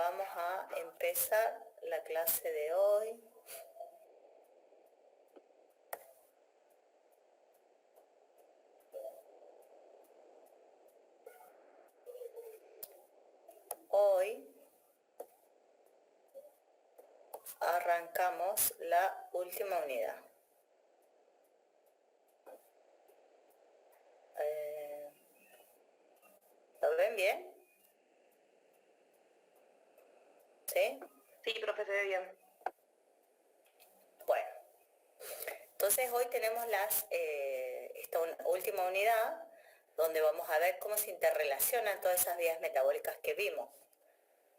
vamos a empezar la clase de hoy. Hoy arrancamos la última unidad. ¿Lo ven bien? ¿Sí? Sí, profe, se ve bien. Bueno, entonces hoy tenemos esta última unidad donde vamos a ver cómo se interrelacionan todas esas vías metabólicas que vimos.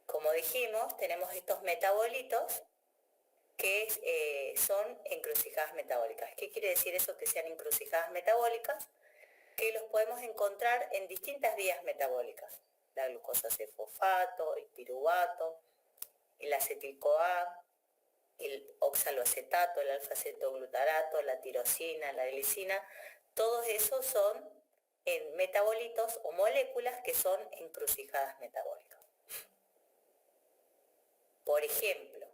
Como dijimos, tenemos estos metabolitos que son encrucijadas metabólicas. ¿Qué quiere decir eso que sean encrucijadas metabólicas? Que los podemos encontrar en distintas vías metabólicas. La glucosa 6-fosfato, el piruvato, el acetil-CoA, el oxaloacetato, el alfa-acetoglutarato, la tirosina, la glicina, todos esos son metabolitos o moléculas que son encrucijadas metabólicas. Por ejemplo,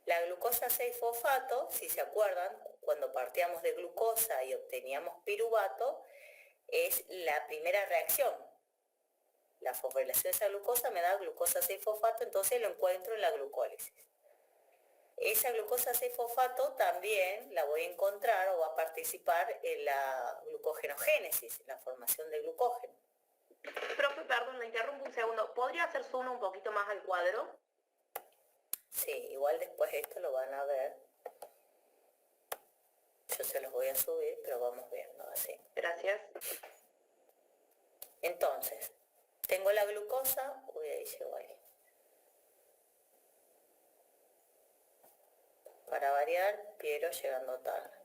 la glucosa 6-fosfato, si se acuerdan, cuando partíamos de glucosa y obteníamos piruvato, es la primera reacción. La fosforilación de esa glucosa me da glucosa 6-fosfato, entonces lo encuentro en la glucólisis. Esa glucosa 6-fosfato también la voy a encontrar o va a participar en la glucogenogénesis, en la formación de glucógeno. Profe, perdón, me interrumpo un segundo. ¿Podría hacer zoom un poquito más al cuadro? Sí, igual después esto lo van a ver. Yo se los voy a subir, pero vamos viendo así. Gracias. Entonces, tengo la glucosa, uy, ahí llegó ahí. Para variar, Piero llegando tarde.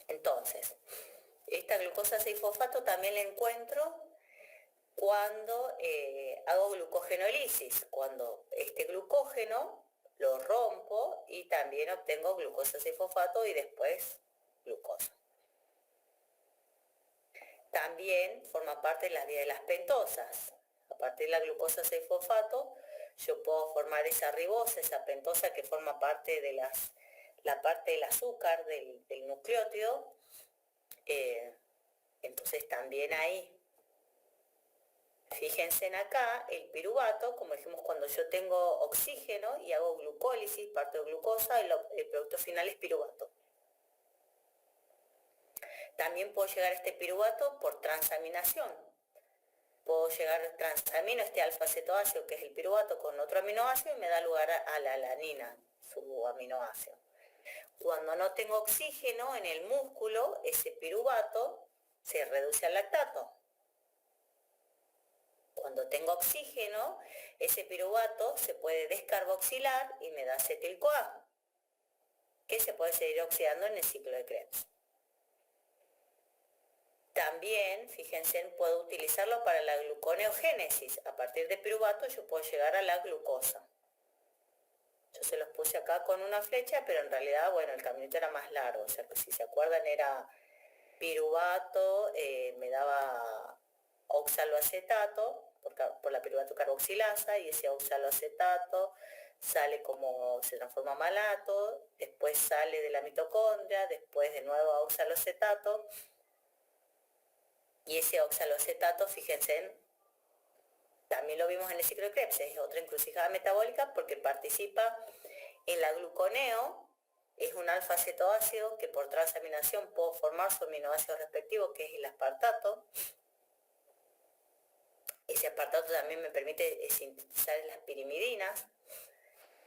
Entonces, esta glucosa 6-fosfato también la encuentro cuando hago glucogenólisis, cuando este glucógeno lo rompo y también obtengo glucosa 6-fosfato y después glucosa. También forma parte de la vía de las pentosas. A partir de la glucosa 6-fosfato yo puedo formar esa ribosa, esa pentosa que forma parte de la parte del azúcar, del nucleótido. Entonces también ahí, fíjense en acá, el piruvato, como dijimos, cuando yo tengo oxígeno y hago glucólisis, parto de glucosa, el producto final es piruvato. También puedo llegar a este piruvato por transaminación. Puedo llegar, transamino este alfa-acetoácido, que es el piruvato, con otro aminoácido y me da lugar a la alanina, su aminoácido. Cuando no tengo oxígeno en el músculo, ese piruvato se reduce al lactato. Cuando tengo oxígeno, ese piruvato se puede descarboxilar y me da acetil-CoA, que se puede seguir oxidando en el ciclo de Krebs. También, fíjense, puedo utilizarlo para la gluconeogénesis. A partir de piruvato yo puedo llegar a la glucosa. Yo se los puse acá con una flecha, pero en realidad, bueno, el caminito era más largo. O sea, que si se acuerdan era piruvato, me daba oxaloacetato, por la piruvato carboxilasa, y ese oxaloacetato sale como, se transforma a malato, después sale de la mitocondria, después de nuevo a oxaloacetato, y ese oxaloacetato, fíjense, también lo vimos en el ciclo de Krebs, es otra encrucijada metabólica porque participa en la gluconeo, es un alfa-acetoácido que por transaminación puedo formar su aminoácido respectivo, que es el aspartato. Ese aspartato también me permite sintetizar las pirimidinas.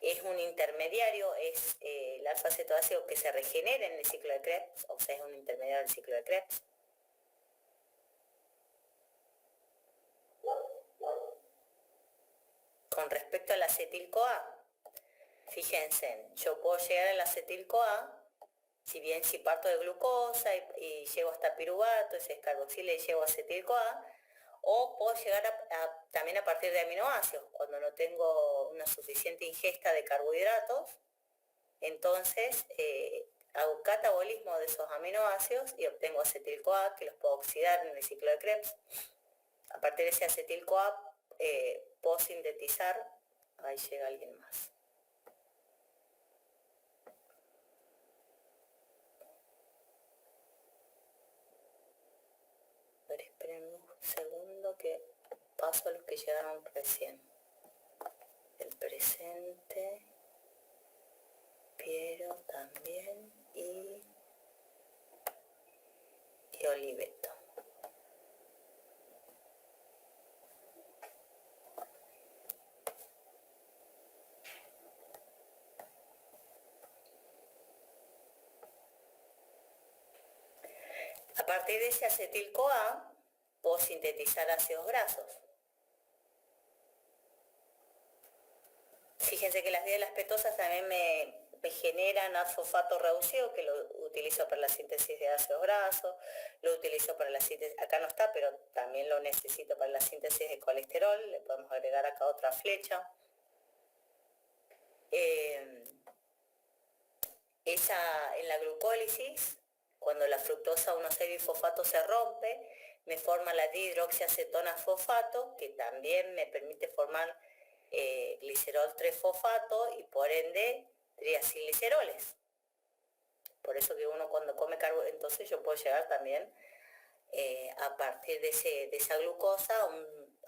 Es un intermediario, es el alfa-acetoácido que se regenera en el ciclo de Krebs, o sea, es un intermediario del ciclo de Krebs. Con respecto al acetil-CoA, fíjense, yo puedo llegar al acetil-CoA, si parto de glucosa y llego hasta piruvato, se descarboxila y llego a acetil-CoA, o puedo llegar también a partir de aminoácidos, cuando no tengo una suficiente ingesta de carbohidratos, entonces hago catabolismo de esos aminoácidos y obtengo acetil-CoA, que los puedo oxidar en el ciclo de Krebs. A partir de ese acetil-CoA, puedo sintetizar, ahí llega alguien más. A ver, esperen un segundo que paso a los que llegaron recién. El presente, Piero también y Oliveto. A partir de ese acetil-CoA, puedo sintetizar ácidos grasos. Fíjense que las vías lactosas también me generan fosfato reducido, que lo utilizo para la síntesis de ácidos grasos, lo utilizo para la síntesis, acá no está, pero también lo necesito para la síntesis de colesterol, le podemos agregar acá otra flecha. En la glucólisis, cuando la fructosa 1,6-bifosfato se rompe, me forma la dihidroxiacetona fosfato, que también me permite formar glicerol 3-fosfato y por ende triacilgliceroles. Por eso que uno cuando come carbohidratos, entonces yo puedo llegar también a partir de esa glucosa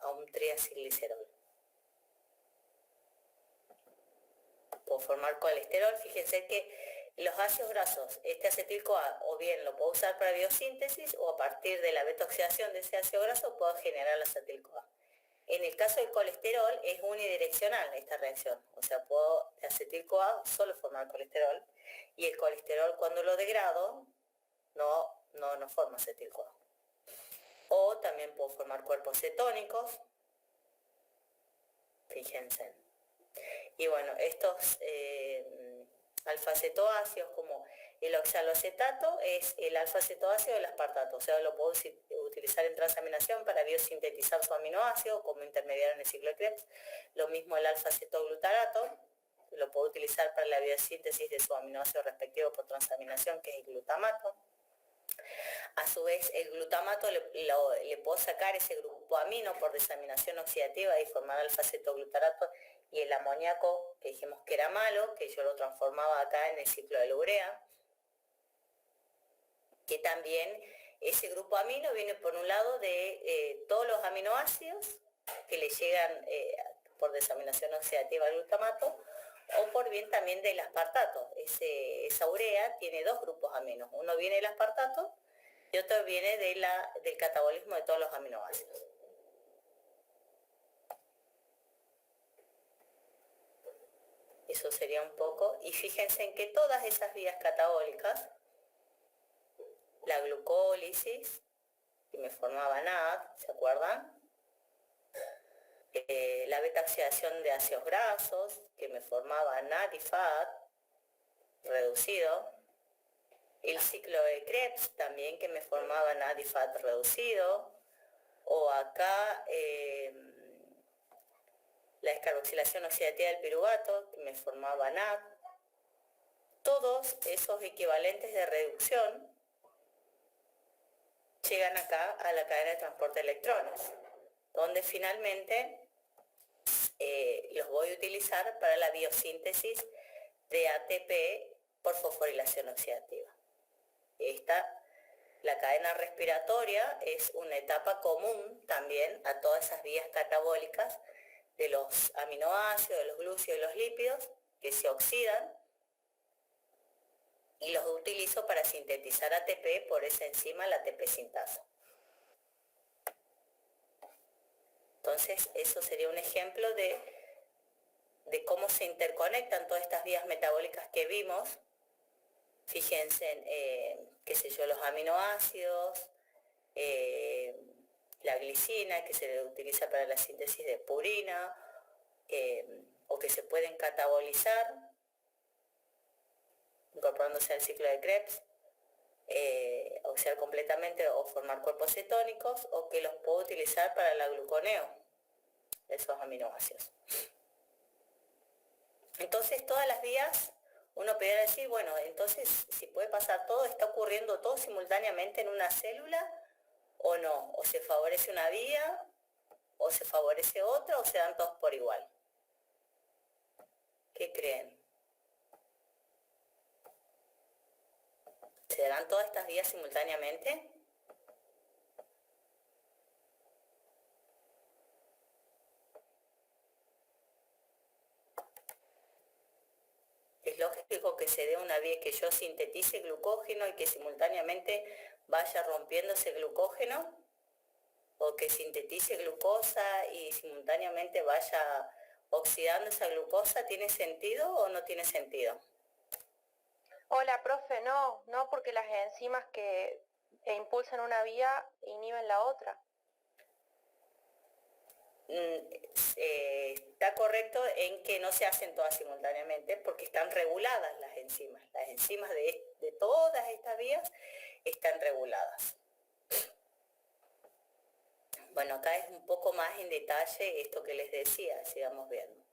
a un triacilglicerol. Puedo formar colesterol. Fíjense que los ácidos grasos, este acetil-CoA, o bien lo puedo usar para biosíntesis o a partir de la beta-oxidación de ese ácido graso puedo generar el acetil-CoA. En el caso del colesterol es unidireccional esta reacción, o sea, puedo de acetil-CoA solo formar colesterol y el colesterol cuando lo degrado no forma acetil-CoA. O también puedo formar cuerpos cetónicos, fíjense. Y bueno, estos alfa-cetoácidos como el oxaloacetato es el alfa-cetoácido del aspartato, o sea, lo puedo utilizar en transaminación para biosintetizar su aminoácido como intermediario en el ciclo de Krebs. Lo mismo el alfa-cetoglutarato, lo puedo utilizar para la biosíntesis de su aminoácido respectivo por transaminación, que es el glutamato. A su vez, el glutamato le puedo sacar ese grupo amino por desaminación oxidativa y formar alfa-cetoglutarato y el amoníaco, que dijimos que era malo, que yo lo transformaba acá en el ciclo de la urea, que también ese grupo amino viene por un lado de todos los aminoácidos que le llegan por desaminación oxidativa al glutamato, o por bien también del aspartato. Esa urea tiene dos grupos aminos, uno viene del aspartato y otro viene del catabolismo de todos los aminoácidos. Eso sería un poco, y fíjense en que todas esas vías catabólicas, la glucólisis, que me formaba NAD, ¿se acuerdan? La beta-oxidación de ácidos grasos, que me formaba NAD y FAT, reducido. El ciclo de Krebs, también que me formaba NAD y FAT reducido. O acá la descarboxilación oxidativa del piruvato, que me formaba NAD. Todos esos equivalentes de reducción llegan acá a la cadena de transporte de electrones, donde finalmente los voy a utilizar para la biosíntesis de ATP por fosforilación oxidativa. La cadena respiratoria es una etapa común también a todas esas vías catabólicas de los aminoácidos, de los glúcidos y los lípidos que se oxidan, y los utilizo para sintetizar ATP por esa enzima, la ATP sintasa. Entonces, eso sería un ejemplo de cómo se interconectan todas estas vías metabólicas que vimos. Fíjense en, qué sé yo, los aminoácidos, la glicina, que se utiliza para la síntesis de purina, o que se pueden catabolizar, incorporándose al ciclo de Krebs, oxidar completamente o formar cuerpos cetónicos, o que los puedo utilizar para la gluconeo de esos aminoácidos. Entonces, todas las vías, uno podría decir, bueno, entonces, si puede pasar todo, ¿está ocurriendo todo simultáneamente en una célula o no? ¿O se favorece una vía o se favorece otra o se dan todos por igual. ¿Qué creen? ¿Se darán todas estas vías simultáneamente? Es lógico que se dé una vía que yo sintetice glucógeno y que simultáneamente vaya rompiendo ese glucógeno, o que sintetice glucosa y simultáneamente vaya oxidando esa glucosa. ¿Tiene sentido o no tiene sentido? Hola, profe, no, porque las enzimas que impulsan una vía inhiben la otra. Está correcto en que no se hacen todas simultáneamente porque están reguladas las enzimas. Las enzimas de todas estas vías están reguladas. Bueno, acá es un poco más en detalle esto que les decía, sigamos viendo.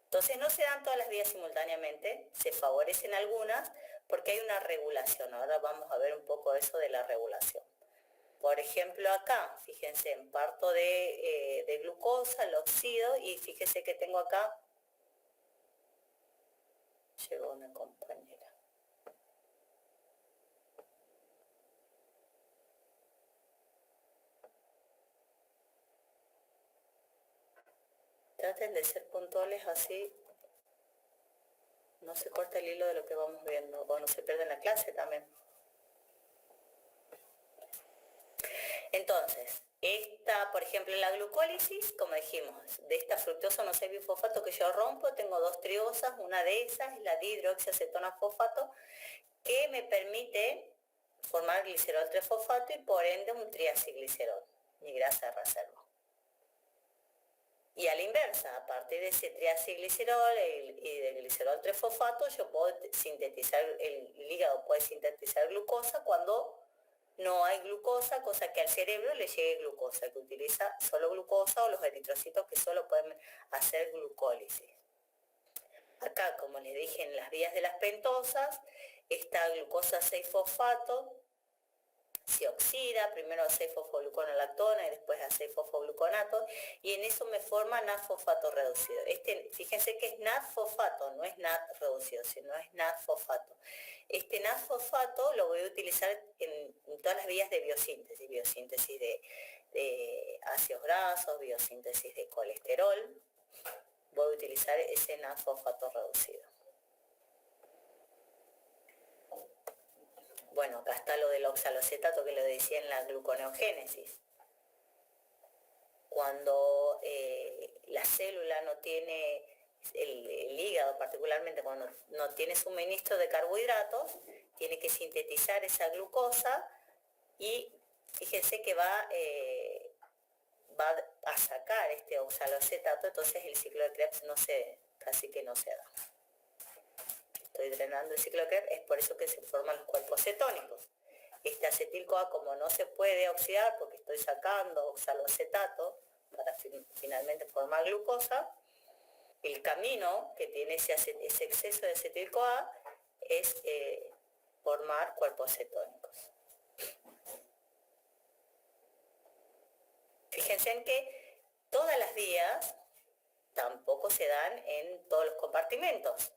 Entonces no se dan todas las vías simultáneamente, se favorecen algunas porque hay una regulación. Ahora vamos a ver un poco eso de la regulación. Por ejemplo acá, fíjense, parto de glucosa, lo oxido y fíjense que tengo acá, llegó una compañera. Traten de ser puntuales, así no se corta el hilo de lo que vamos viendo o no se pierde en la clase también. Entonces, por ejemplo, la glucólisis, como dijimos, de esta fructosa monosacibifosfato que yo rompo, tengo dos triosas, una de esas es la dihidroxiacetona-fosfato, que me permite formar glicerol 3-fosfato y por ende un triacilglicerol, mi grasa de reserva. Y a la inversa, a partir de ese triacilglicerol y del glicerol 3-fosfato, yo puedo sintetizar, el hígado puede sintetizar glucosa cuando no hay glucosa, cosa que al cerebro le llegue glucosa, que utiliza solo glucosa, o los eritrocitos que solo pueden hacer glucólisis. Acá, como les dije, en las vías de las pentosas, esta glucosa 6-fosfato se oxida, primero a 6-fosfogluconolactona y después a 6-fosfogluconato, y en eso me forma NAD-fosfato reducido. Fíjense que es NAD-fosfato, no es NAD reducido, sino es NAD-fosfato. Este NAD-fosfato lo voy a utilizar en todas las vías de biosíntesis de ácidos grasos, biosíntesis de colesterol. Voy a utilizar ese NAD-fosfato reducido. Bueno, acá está lo del oxalocetato que lo decía en la gluconeogénesis. Cuando la célula no tiene, el hígado particularmente, cuando no tiene suministro de carbohidratos, tiene que sintetizar esa glucosa y fíjense que va a sacar este oxalocetato, entonces el ciclo de Krebs casi que no se da. Estoy drenando el ciclo de Krebs, es por eso que se forman los cuerpos cetónicos. Este acetil-CoA, como no se puede oxidar porque estoy sacando oxalocetato para finalmente formar glucosa, el camino que tiene ese exceso de acetil-CoA es formar cuerpos cetónicos. Fíjense en que todas las vías tampoco se dan en todos los compartimentos.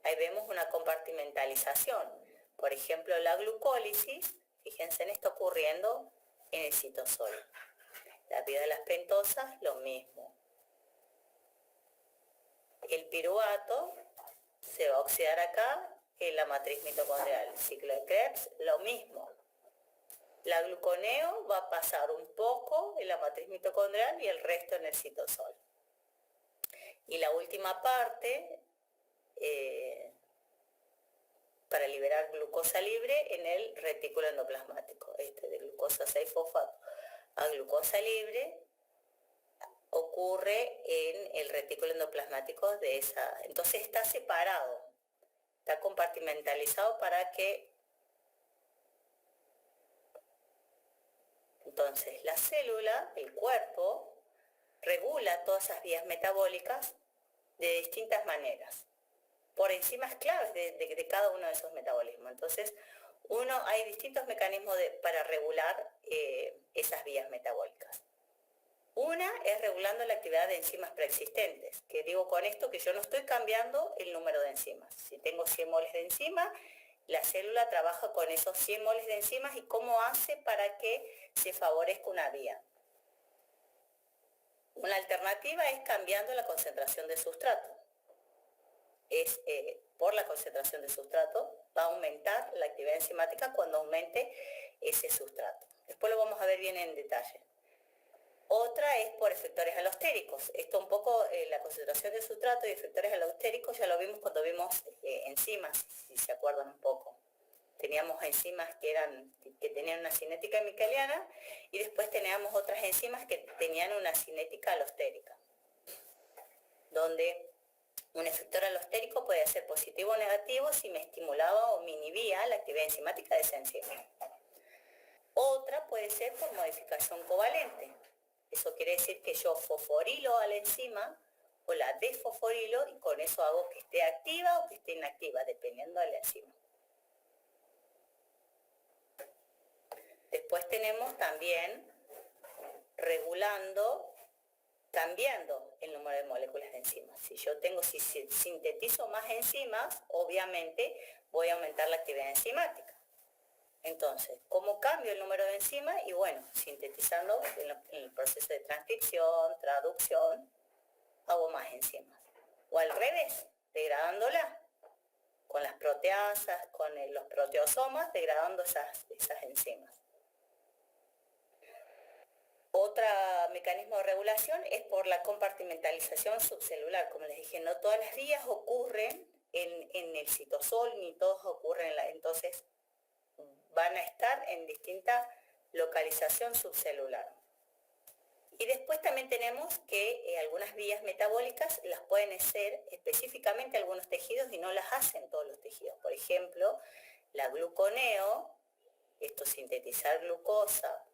Ahí vemos una compartimentalización. Por ejemplo, la glucólisis, fíjense en esto ocurriendo en el citosol. La vía de las pentosas, lo mismo. El piruvato se va a oxidar acá en la matriz mitocondrial. El ciclo de Krebs, lo mismo. La gluconeo va a pasar un poco en la matriz mitocondrial y el resto en el citosol. Y la última parte, para liberar glucosa libre en el retículo endoplasmático. De glucosa 6-fosfato a glucosa libre ocurre en el retículo endoplasmático de esa. Entonces está separado, está compartimentalizado para que... Entonces la célula, el cuerpo, regula todas esas vías metabólicas de distintas maneras, por enzimas claves de cada uno de esos metabolismos. Entonces, hay distintos mecanismos para regular esas vías metabólicas. Una es regulando la actividad de enzimas preexistentes, que digo con esto que yo no estoy cambiando el número de enzimas. Si tengo 100 moles de enzima, la célula trabaja con esos 100 moles de enzimas y cómo hace para que se favorezca una vía. Una alternativa es cambiando la concentración de sustrato. Por la concentración de sustrato va a aumentar la actividad enzimática cuando aumente ese sustrato. Después lo vamos a ver bien en detalle. Otra es por efectores alostéricos. Esto un poco, la concentración de sustrato y efectores alostéricos ya lo vimos cuando vimos enzimas, si se acuerdan un poco. Teníamos enzimas que tenían una cinética miceliana y después teníamos otras enzimas que tenían una cinética alostérica, donde un efector alostérico puede ser positivo o negativo si me estimulaba o me inhibía la actividad enzimática de esa enzima. Otra puede ser por modificación covalente. Eso quiere decir que yo fosforilo a la enzima o la desfosforilo y con eso hago que esté activa o que esté inactiva, dependiendo de la enzima. Después tenemos también regulando, cambiando el número de moléculas de enzimas. Si sintetizo más enzimas, obviamente voy a aumentar la actividad enzimática. Entonces, ¿cómo cambio el número de enzimas? Y bueno, sintetizando en el proceso de transcripción, traducción, hago más enzimas. O al revés, degradándola con las proteasas, con los proteosomas, degradando esas enzimas. Otro mecanismo de regulación es por la compartimentalización subcelular. Como les dije, no todas las vías ocurren en el citosol, ni todos ocurren entonces van a estar en distinta localización subcelular. Y después también tenemos que algunas vías metabólicas las pueden hacer específicamente algunos tejidos y no las hacen todos los tejidos. Por ejemplo, la gluconeo, esto es sintetizar glucosa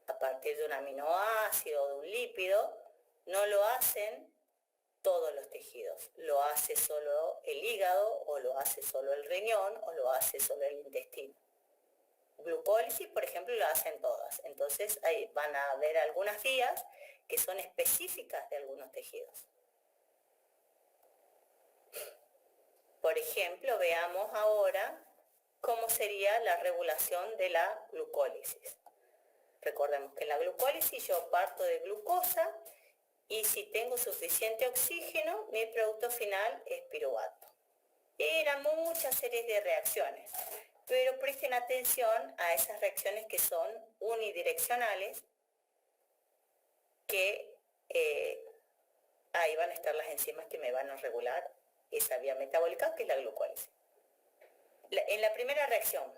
a partir de un aminoácido o de un lípido, no lo hacen todos los tejidos. Lo hace solo el hígado, o lo hace solo el riñón, o lo hace solo el intestino. Glucólisis, por ejemplo, lo hacen todas. Entonces ahí van a haber algunas vías que son específicas de algunos tejidos. Por ejemplo, veamos ahora cómo sería la regulación de la glucólisis. Recordemos que en la glucólisis yo parto de glucosa y si tengo suficiente oxígeno, mi producto final es piruvato. Eran muchas series de reacciones, pero presten atención a esas reacciones que son unidireccionales, que ahí van a estar las enzimas que me van a regular esa vía metabólica, que es la glucólisis. En la primera reacción,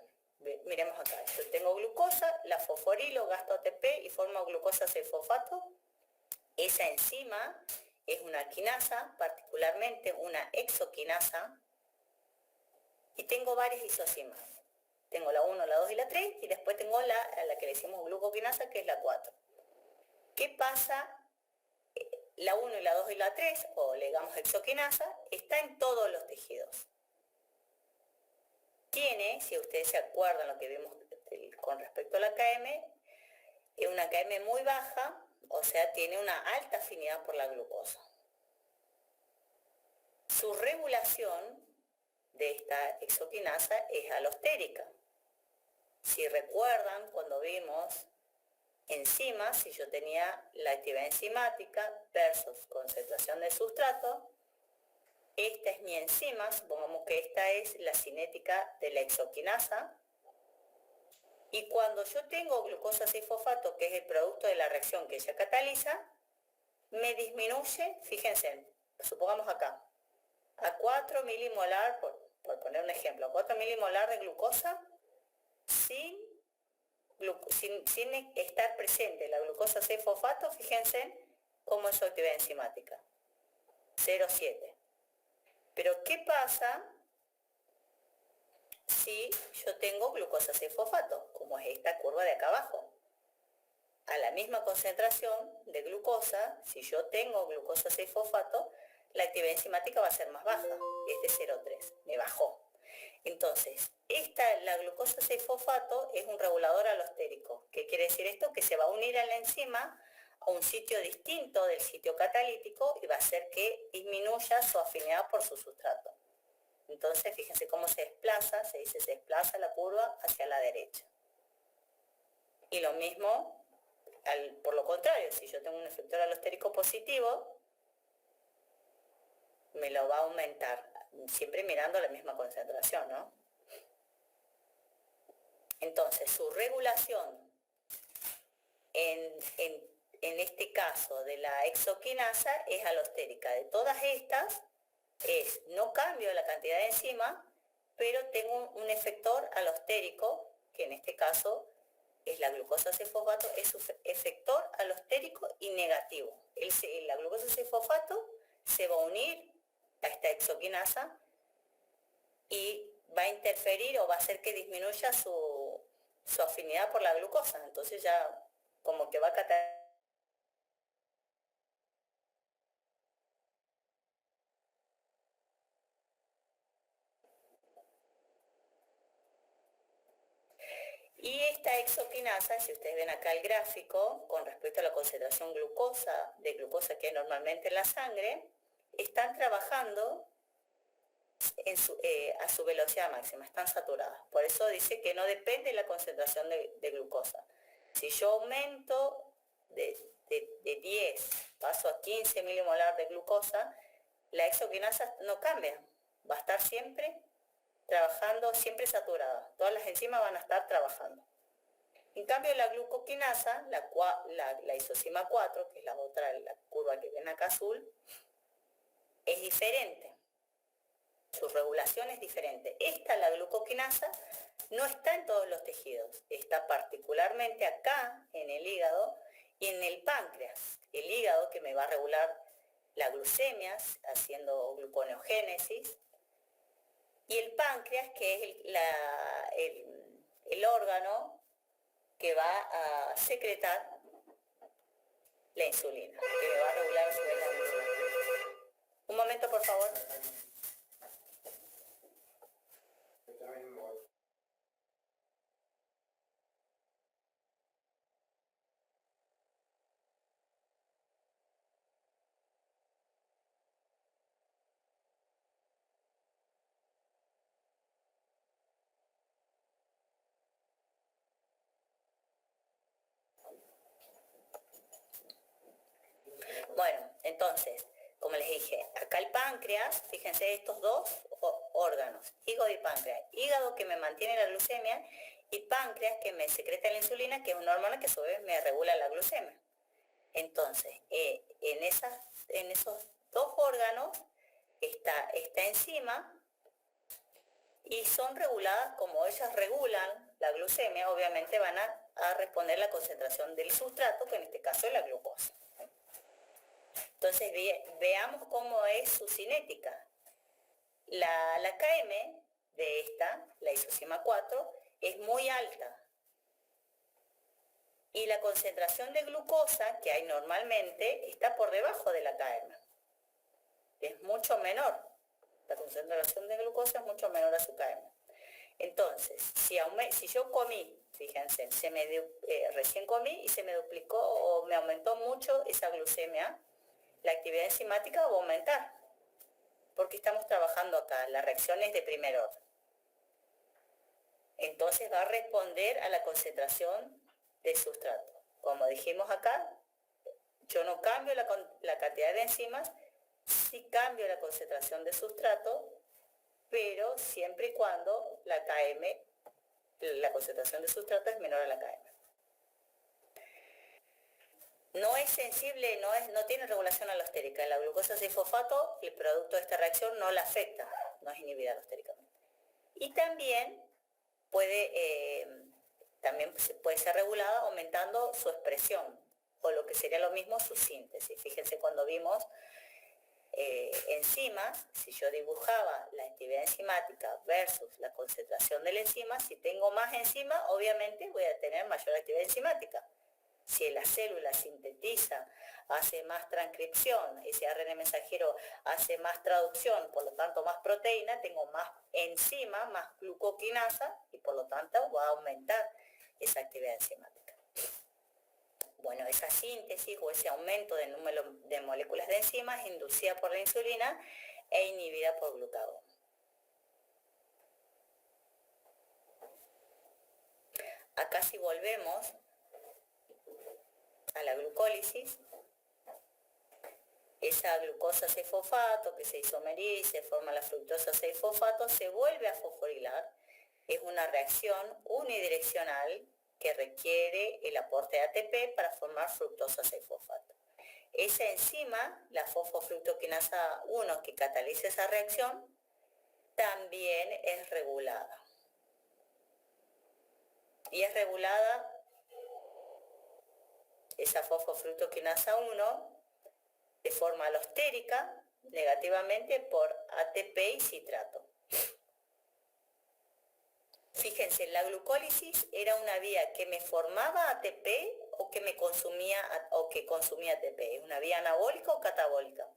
miremos acá, yo tengo glucosa, la fosforilo, gasto ATP y formo glucosa 6-fosfato. Esa enzima es una quinasa, particularmente una exoquinasa, y tengo varias isocimas. Tengo la 1, la 2 y la 3, y después tengo la que le decimos glucoquinasa, que es la 4. ¿Qué pasa? La 1 y la 2 y la 3, o le digamos exoquinasa, está en todos los tejidos. Tiene, si ustedes se acuerdan lo que vimos con respecto a la KM, es una KM muy baja, o sea, tiene una alta afinidad por la glucosa. Su regulación de esta exoquinasa es alostérica. Si recuerdan, cuando vimos enzimas, si yo tenía la actividad enzimática versus concentración de sustrato, esta es mi enzima, supongamos que esta es la cinética de la exoquinasa, y cuando yo tengo glucosa 6-fosfato, que es el producto de la reacción que ella cataliza, me disminuye, fíjense, supongamos acá, a 4 milimolar, por poner un ejemplo, a 4 milimolar de glucosa, sin estar presente la glucosa 6-fosfato, fíjense cómo es su actividad enzimática, 0,7. Pero ¿qué pasa si yo tengo glucosa 6-fosfato, como es esta curva de acá abajo? A la misma concentración de glucosa, si yo tengo glucosa 6-fosfato, la actividad enzimática va a ser más baja, es de 0,3, me bajó. Entonces, la glucosa 6-fosfato es un regulador alostérico. ¿Qué quiere decir esto? Que se va a unir a la enzima a un sitio distinto del sitio catalítico y va a hacer que disminuya su afinidad por su sustrato. Entonces, fíjense cómo se desplaza, se dice se desplaza la curva hacia la derecha. Y lo mismo, por lo contrario, si yo tengo un efector alostérico positivo, me lo va a aumentar, siempre mirando la misma concentración, ¿no? Entonces, su regulación en este caso de la exoquinasa es alostérica. De todas estas, no cambio la cantidad de enzima, pero tengo un efector alostérico, que en este caso es la glucosa 6-fosfato, es su efector alostérico y negativo. La glucosa 6-fosfato se va a unir a esta exoquinasa y va a interferir o va a hacer que disminuya su afinidad por la glucosa. Entonces ya como que va a catalizar. Y esta exoquinasa, si ustedes ven acá el gráfico, con respecto a la concentración de glucosa que hay normalmente en la sangre, están trabajando a su velocidad máxima, están saturadas. Por eso dice que no depende de la concentración de glucosa. Si yo aumento de 10, paso a 15 milimolar de glucosa, la exoquinasa no cambia, va a estar siempre trabajando, siempre saturada. Todas las enzimas van a estar trabajando. En cambio, la glucoquinasa, la isocima 4, que es la otra, la curva que ven acá azul, es diferente. Su regulación es diferente. La glucoquinasa, no está en todos los tejidos. Está particularmente acá, en el hígado, y en el páncreas. El hígado, que me va a regular la glucemia, haciendo gluconeogénesis, y el páncreas, que es el órgano que va a secretar la insulina, que me va a regular su vez la insulina. Un momento, por favor. Bueno, entonces, como les dije, acá el páncreas, fíjense estos dos órganos, hígado y páncreas. Hígado que me mantiene la glucemia y páncreas que me secreta la insulina, que es una hormona que a su vez me regula la glucemia. Entonces, en esos dos órganos está esta enzima y son reguladas, como ellas regulan la glucemia, obviamente van a responder la concentración del sustrato, que en este caso es la glucosa. Entonces veamos cómo es su cinética. La Km de esta, la isocima 4, es muy alta. Y la concentración de glucosa que hay normalmente está por debajo de la Km. Es mucho menor. La concentración de glucosa es mucho menor a su Km. Entonces, si yo comí, fíjense, recién comí y se me duplicó o me aumentó mucho esa glucemia, la actividad enzimática va a aumentar, porque estamos trabajando acá, la reacción es de primer orden. Entonces va a responder a la concentración de sustrato. Como dijimos acá, yo no cambio la cantidad de enzimas, sí cambio la concentración de sustrato, pero siempre y cuando la concentración de sustrato es menor a la Km. No es sensible, no tiene regulación alostérica. La glucosa 6-fosfato, el producto de esta reacción, no la afecta, no es inhibida alostéricamente. Y también puede ser regulada aumentando su expresión, o lo que sería lo mismo su síntesis. Fíjense cuando vimos enzimas, si yo dibujaba la actividad enzimática versus la concentración de la enzima, si tengo más enzima, obviamente voy a tener mayor actividad enzimática. Si la célula sintetiza, hace más transcripción, ese ARN mensajero hace más traducción, por lo tanto más proteína, tengo más enzima, más glucoquinasa y por lo tanto va a aumentar esa actividad enzimática. Bueno, esa síntesis o ese aumento del número de moléculas de enzimas es inducida por la insulina e inhibida por glucagón. Acá si volvemos a la glucólisis, esa glucosa 6-fosfato que se isomeriza, se forma la fructosa 6-fosfato, se vuelve a fosforilar. Es una reacción unidireccional que requiere el aporte de ATP para formar fructosa 6-fosfato. Esa enzima, la fosfofructoquinasa 1 que cataliza esa reacción, también es regulada. Y es regulada esa fosfofructoquinasa 1 de forma alostérica negativamente por ATP y citrato. Fíjense, la glucólisis era una vía que me formaba ATP o que me consumía ATP. ¿Es una vía anabólica o catabólica?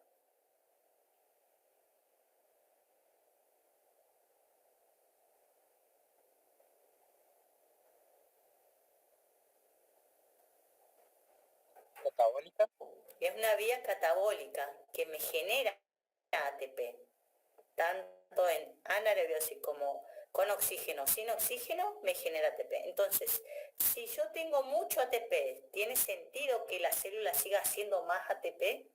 ¿Catabólica? Es una vía catabólica que me genera ATP, tanto en anaerobiosis como con oxígeno, sin oxígeno, me genera ATP. Entonces, si yo tengo mucho ATP, ¿tiene sentido que la célula siga haciendo más ATP?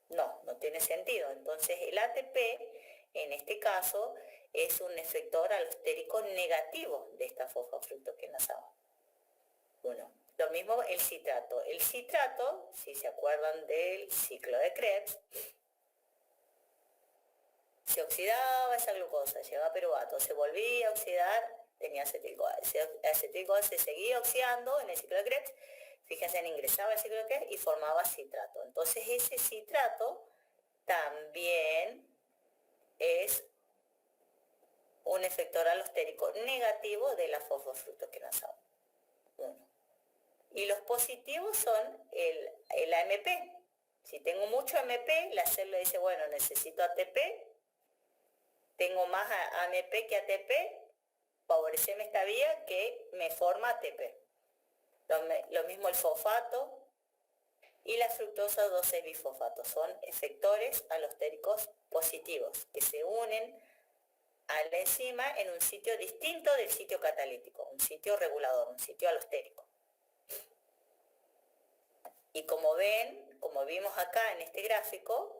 No, no tiene sentido. Entonces, el ATP, en este caso, es un efector alostérico negativo de esta fosfofructoquinasa 1. Lo mismo el citrato. El citrato, si se acuerdan del ciclo de Krebs, se oxidaba esa glucosa, llegaba a piruvato, se volvía a oxidar, tenía acetil-CoA. Ese acetil-CoA se seguía oxidando en el ciclo de Krebs, fíjense, ingresaba el ciclo de Krebs y formaba citrato. Entonces ese citrato también es un efector alostérico negativo de la fosfofructoquinasa 1. Y los positivos son el AMP. Si tengo mucho AMP, la célula dice, bueno, necesito ATP, tengo más AMP que ATP, favoreceme esta vía que me forma ATP. Lo mismo el fosfato y la fructosa 2,6-bifosfato. Son efectores alostéricos positivos que se unen a la enzima en un sitio distinto del sitio catalítico, un sitio regulador, un sitio alostérico. Y como ven, como vimos acá en este gráfico,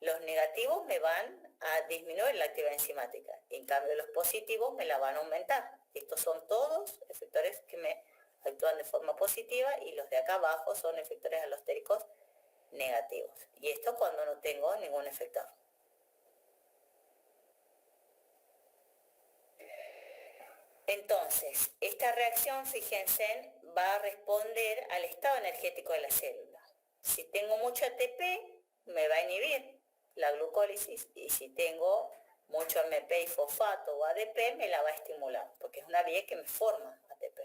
los negativos me van a disminuir la actividad enzimática. En cambio, los positivos me la van a aumentar. Estos son todos efectores que me actúan de forma positiva y los de acá abajo son efectores alostéricos negativos. Y esto cuando no tengo ningún efector. Entonces, esta reacción, fíjense, va a responder al estado energético de la célula. Si tengo mucho ATP, me va a inhibir la glucólisis, y si tengo mucho AMP y fosfato o ADP, me la va a estimular, porque es una vía que me forma ATP.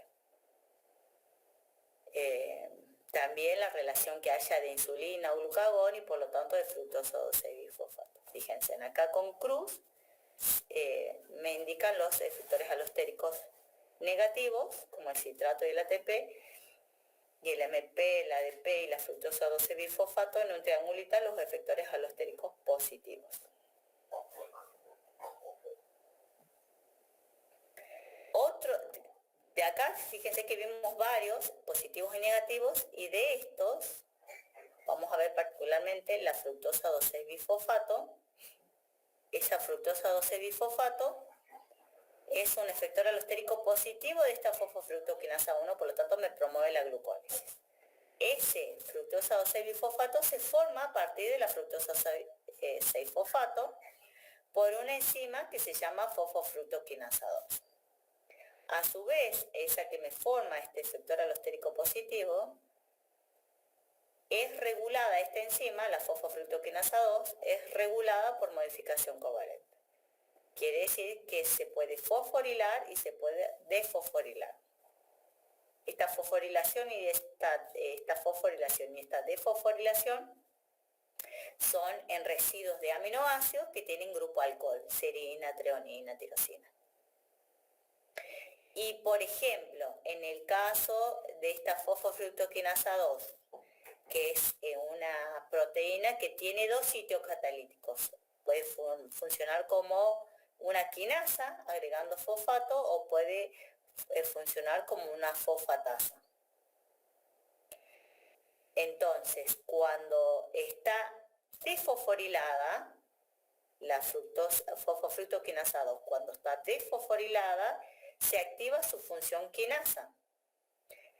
También la relación que haya de insulina o glucagón y por lo tanto de fructosa 2,6-bifosfato. Fíjense, acá con cruz me indican los efectores alostéricos negativos, como el citrato y el ATP, y el MP, el ADP y la fructosa 2,6-bifosfato en un triangulito los efectores alostéricos positivos. De acá, fíjense que vimos varios positivos y negativos, y de estos vamos a ver particularmente la fructosa 2,6-bifosfato. Esa fructosa 2,6-bifosfato es un efector alostérico positivo de esta fosfofructoquinasa 1, por lo tanto me promueve la glucólisis. Ese fructosa 2,6-bifosfato se forma a partir de la fructosa 6-fosfato por una enzima que se llama fosfofructoquinasa 2. A su vez, esa que me forma este efector alostérico positivo es regulada, esta enzima, la fosfofructoquinasa 2, es regulada por modificación covalente. Quiere decir que se puede fosforilar y se puede desfosforilar. Esta fosforilación y esta fosforilación y esta desfosforilación son en residuos de aminoácidos que tienen grupo alcohol, serina, treonina, tirosina. Y por ejemplo, en el caso de esta fosfofructoquinasa 2, que es una proteína que tiene dos sitios catalíticos. Puede funcionar como una quinasa agregando fosfato o puede funcionar como una fosfatasa. Entonces, cuando está desfosforilada, la fosfofructoquinasa 2, cuando está desfosforilada, se activa su función quinasa.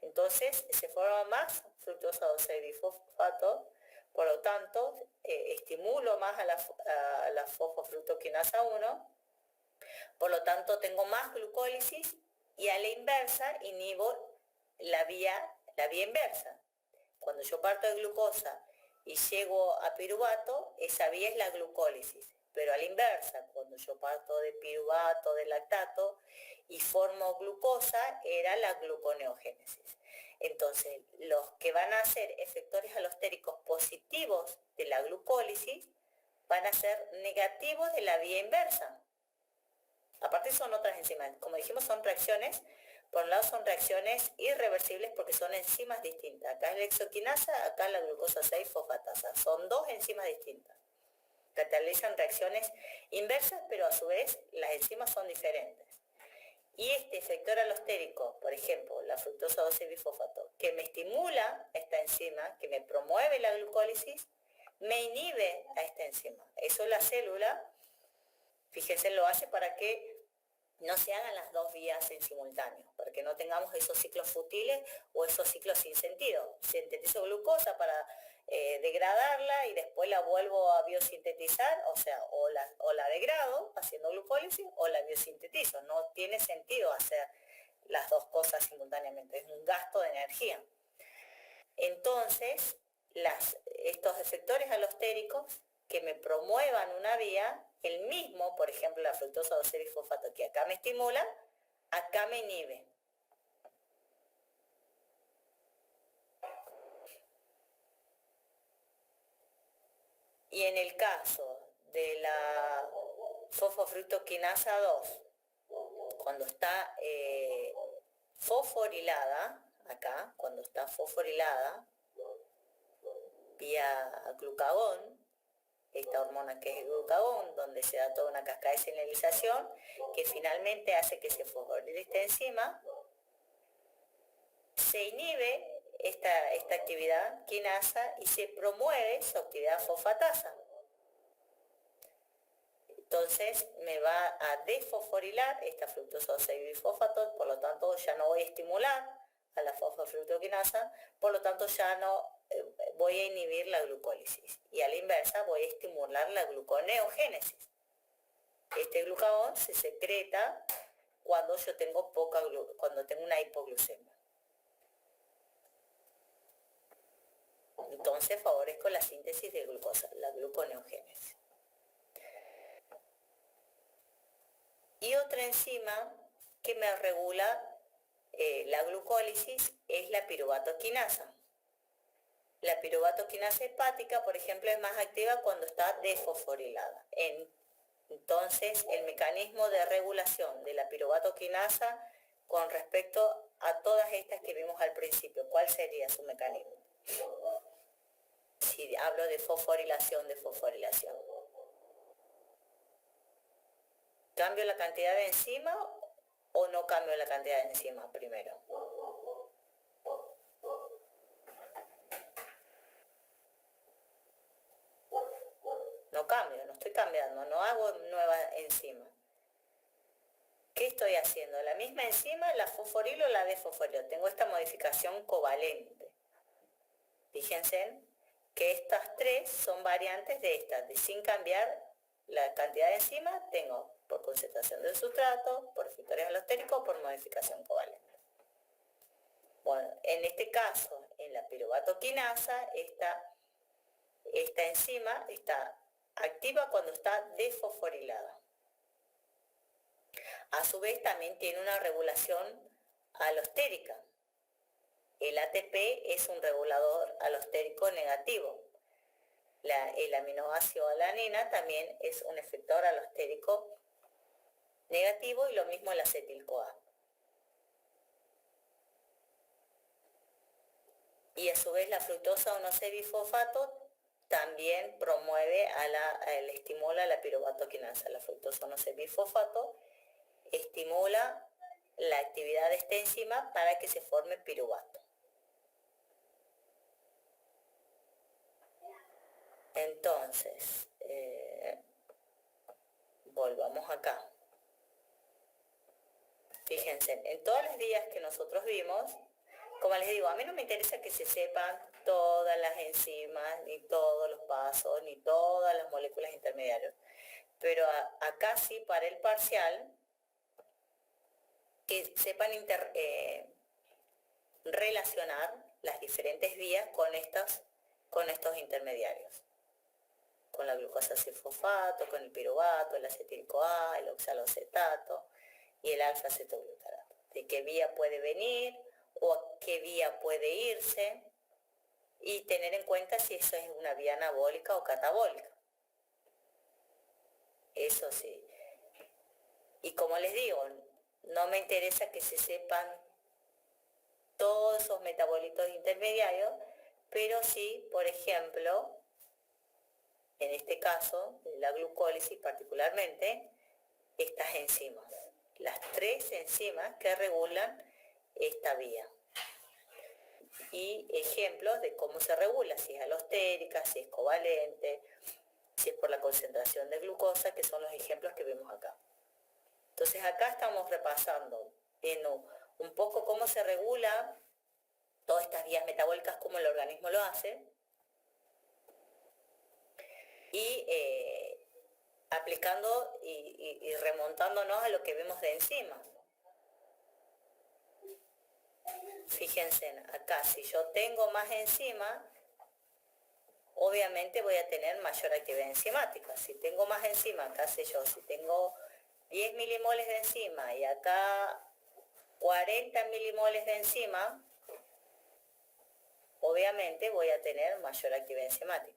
Entonces, se forma más fructosa 2,6-bisfosfato, por lo tanto, estimulo más a la fosfofructoquinasa 1, por lo tanto, tengo más glucólisis y a la inversa inhibo la vía inversa. Cuando yo parto de glucosa y llego a piruvato, esa vía es la glucólisis. Pero a la inversa, cuando yo parto de piruvato, de lactato, y formo glucosa, era la gluconeogénesis. Entonces, los que van a ser efectores alostéricos positivos de la glucólisis van a ser negativos de la vía inversa. Aparte son otras enzimas, como dijimos, son reacciones. Por un lado son reacciones irreversibles porque son enzimas distintas. Acá es la hexoquinasa, acá la glucosa 6-fosfatasa. Son dos enzimas distintas. Catalizan reacciones inversas, pero a su vez las enzimas son diferentes. Y este efector alostérico, por ejemplo, la fructosa 2,6-bisfosfato, que me estimula esta enzima, que me promueve la glucólisis, me inhibe a esta enzima. Eso la célula, fíjense, lo hace para que no se hagan las dos vías en simultáneo, para que no tengamos esos ciclos futiles o esos ciclos sin sentido. Sintetizo glucosa para degradarla y después la vuelvo a biosintetizar, o sea, o la degrado haciendo glucólisis o la biosintetizo. No tiene sentido hacer las dos cosas simultáneamente, es un gasto de energía. Entonces, estos efectores alostéricos que me promuevan una vía, el mismo, por ejemplo, la fructosa 2,6-bisfosfato, que acá me estimula, acá me inhibe. Y en el caso de la fosfofructoquinasa 2, cuando está fosforilada, acá, cuando está fosforilada, vía glucagón, esta hormona que es el glucagón, donde se da toda una cascada de señalización, que finalmente hace que se fosforile esta enzima, se inhibe esta actividad quinasa y se promueve su actividad fosfatasa. Entonces me va a desfosforilar esta fructosa 2,6-bisfosfato, por lo tanto ya no voy a estimular a la fosfofructoquinasa, por lo tanto ya no voy a inhibir la glucólisis y a la inversa voy a estimular la gluconeogénesis. Este glucagón se secreta cuando yo tengo cuando tengo una hipoglucemia. Entonces favorezco la síntesis de glucosa, la gluconeogénesis. Y otra enzima que me regula la glucólisis es la piruvatoquinasa. La piruvatoquinasa hepática, por ejemplo, es más activa cuando está desfosforilada. Entonces, el mecanismo de regulación de la piruvatoquinasa con respecto a todas estas que vimos al principio, ¿cuál sería su mecanismo? Si hablo de fosforilación, ¿Cambio la cantidad de enzima o no cambio la cantidad de enzima primero? No cambio, no estoy cambiando, no hago nueva enzima. ¿Qué estoy haciendo? La misma enzima, la fosforilo o la desfosforilo. Tengo esta modificación covalente. Fíjense que estas tres son variantes de estas, de sin cambiar la cantidad de enzima, tengo por concentración del sustrato, por efectores alostéricos, por modificación covalente. Bueno, en este caso, en la piruvatoquinasa, esta enzima está activa cuando está desfosforilada. A su vez también tiene una regulación alostérica. El ATP es un regulador alostérico negativo. El aminoácido alanina también es un efector alostérico negativo y lo mismo el acetil-CoA. y a su vez la fructosa 1,6-bisfosfato también promueve estimula la piruvatoquinasa. La fructosa 1,6-bisfosfato estimula la actividad de esta enzima para que se forme piruvato. Entonces, volvamos acá. Fíjense, en todas las vías que nosotros vimos, como les digo, a mí no me interesa que se sepan todas las enzimas, ni todos los pasos, ni todas las moléculas intermediarias. Pero acá sí, para el parcial, que sepan relacionar las diferentes vías con estos intermediarios. Con la glucosa 6-fosfato, con el piruvato, el acetil-CoA, el oxaloacetato y el alfa-cetoglutarato. De qué vía puede venir o a qué vía puede irse, y tener en cuenta si eso es una vía anabólica o catabólica. Eso sí. Y como les digo, no me interesa que se sepan todos esos metabolitos intermediarios, pero sí, por ejemplo, en este caso, la glucólisis particularmente, estas enzimas, las 3 enzimas que regulan esta vía. Y ejemplos de cómo se regula, si es alostérica, si es covalente, si es por la concentración de glucosa, que son los ejemplos que vemos acá. Entonces acá estamos repasando un poco cómo se regula todas estas vías metabólicas, cómo el organismo lo hace, y aplicando y remontándonos a lo que vemos de enzimas. Fíjense, acá si yo tengo más enzimas, obviamente voy a tener mayor actividad enzimática. Si tengo más enzimas, acá sé yo, si tengo 10 milimoles de enzima y acá 40 milimoles de enzima, obviamente voy a tener mayor actividad enzimática.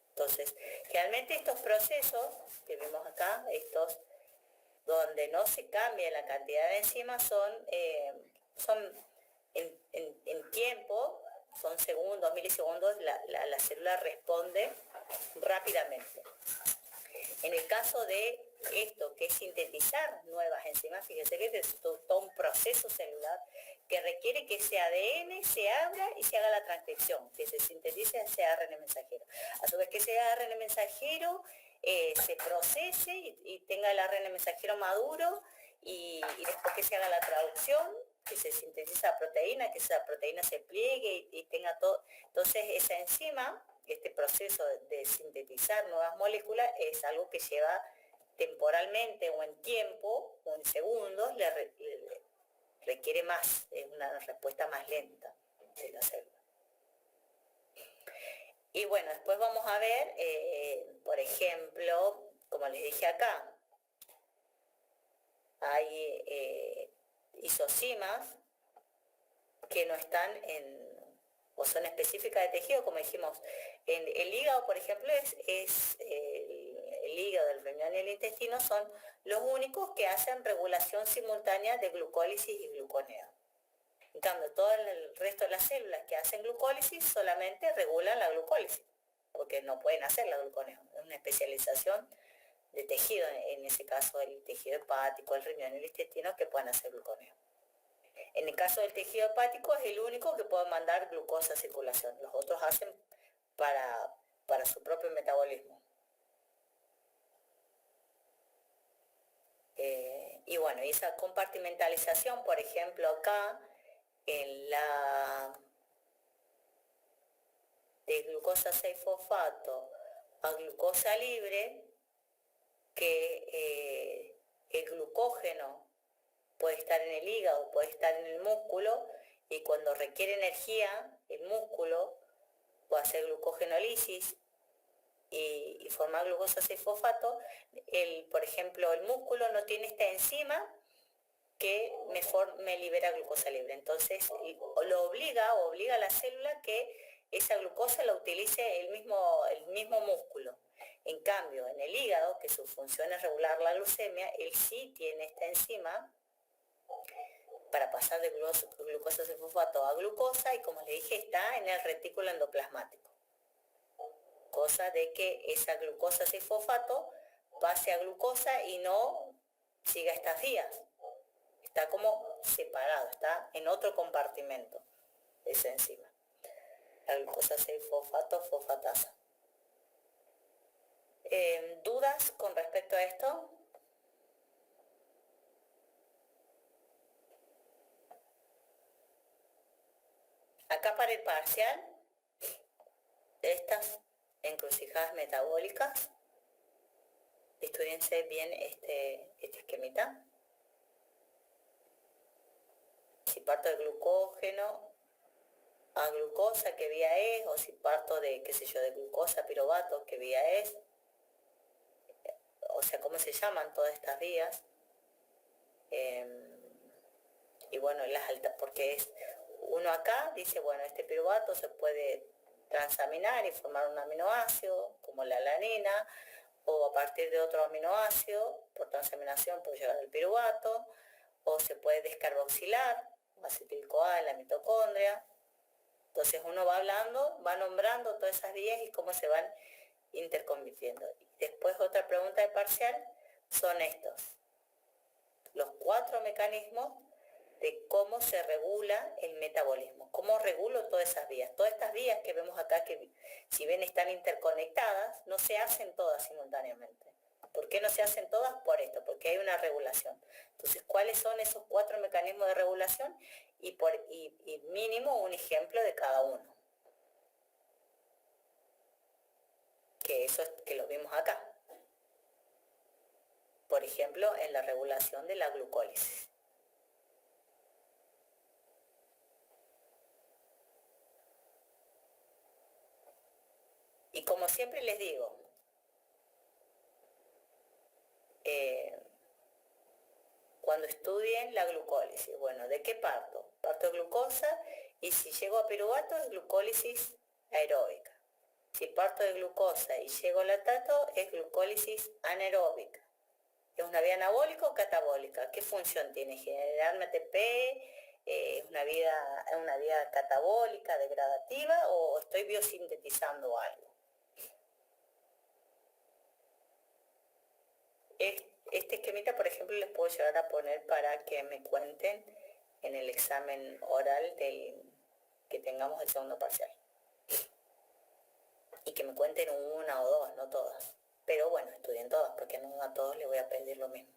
Entonces, realmente estos procesos que vemos acá, estos donde no se cambia la cantidad de enzimas, son en tiempo, son segundos, milisegundos, la célula responde rápidamente. En el caso de esto, que es sintetizar nuevas enzimas, fíjense que es todo un proceso celular que requiere que ese ADN se abra y se haga la transcripción, que se sintetice ese ARN mensajero. A su vez que ese ARN mensajero se procese y tenga el ARN mensajero maduro, y después que se haga la traducción, que se sintetiza la proteína, que esa proteína se pliegue y tenga todo. Entonces esa enzima, este proceso de sintetizar nuevas moléculas, es algo que lleva temporalmente o en tiempo, o en segundos, requiere más, es una respuesta más lenta de la célula. Y bueno, después vamos a ver, por ejemplo, como les dije acá, hay isocimas que no están o son específicas de tejido, como dijimos. En el hígado, por ejemplo, el hígado, el riñón y el intestino son los únicos que hacen regulación simultánea de glucólisis y gluconeo. En cambio, todo el resto de las células que hacen glucólisis solamente regulan la glucólisis, porque no pueden hacer la gluconeo. Es una especialización de tejido, en ese caso el tejido hepático, el riñón y el intestino, que pueden hacer gluconeo. En el caso del tejido hepático es el único que puede mandar glucosa a circulación. Los otros hacen para su propio metabolismo. Y bueno, esa compartimentalización, por ejemplo, acá en la de glucosa 6-fosfato a glucosa libre, que el glucógeno puede estar en el hígado, puede estar en el músculo, y cuando requiere energía, el músculo puede hacer glucogenólisis y formar glucosa 6-fosfato. Por ejemplo, el músculo no tiene esta enzima que me libera glucosa libre. Entonces, obliga a la célula que esa glucosa la utilice el mismo músculo. En cambio, en el hígado, que su función es regular la glucemia, él sí tiene esta enzima para pasar de glucosa fosfato a glucosa, y como les dije, está en el retículo endoplasmático. Cosa de que esa glucosa fosfato pase a glucosa y no siga estas vías. Está como separado, está en otro compartimento esa enzima. La glucosa 6-fosfato, fosfatasa. ¿Dudas con respecto a esto? Acá para el parcial, estas encrucijadas metabólicas, estudiense bien este esquemita. Si parto de glucógeno a glucosa, ¿qué vía es? O si parto de, qué sé yo, de glucosa a piruvato, ¿qué vía es? O sea, ¿cómo se llaman todas estas vías? Y bueno, las altas, porque es uno acá, dice, bueno, este piruvato se puede transaminar y formar un aminoácido, como la alanina, o a partir de otro aminoácido, por transaminación puede llegar al piruvato, o se puede descarboxilar, acetil-CoA en la mitocondria. Entonces uno va hablando, va nombrando todas esas vías y cómo se van interconvirtiendo. Y después otra pregunta de parcial son estos, los 4 mecanismos de cómo se regula el metabolismo, cómo regulo todas esas vías. Todas estas vías que vemos acá, que si bien están interconectadas, no se hacen todas simultáneamente. ¿Por qué no se hacen todas? Por esto, porque hay una regulación. Entonces, ¿cuáles son esos 4 mecanismos de regulación? Y mínimo un ejemplo de cada uno. Que eso es que lo vimos acá. Por ejemplo, en la regulación de la glucólisis. Y como siempre les digo, cuando estudien la glucólisis, bueno, ¿de qué parto? Parto de glucosa, y si llego a piruvato es glucólisis aeróbica. Si parto de glucosa y llego a lactato es glucólisis anaeróbica. ¿Es una vía anabólica o catabólica? ¿Qué función tiene? ¿Generarme ATP? ¿Es una vía catabólica, degradativa, o estoy biosintetizando algo? Este esquemita, por ejemplo, les puedo llegar a poner para que me cuenten en el examen oral que tengamos el segundo parcial. Y que me cuenten una o dos, no todas. Pero bueno, estudien todas, porque no a todos les voy a pedir lo mismo.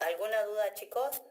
¿Alguna duda, chicos?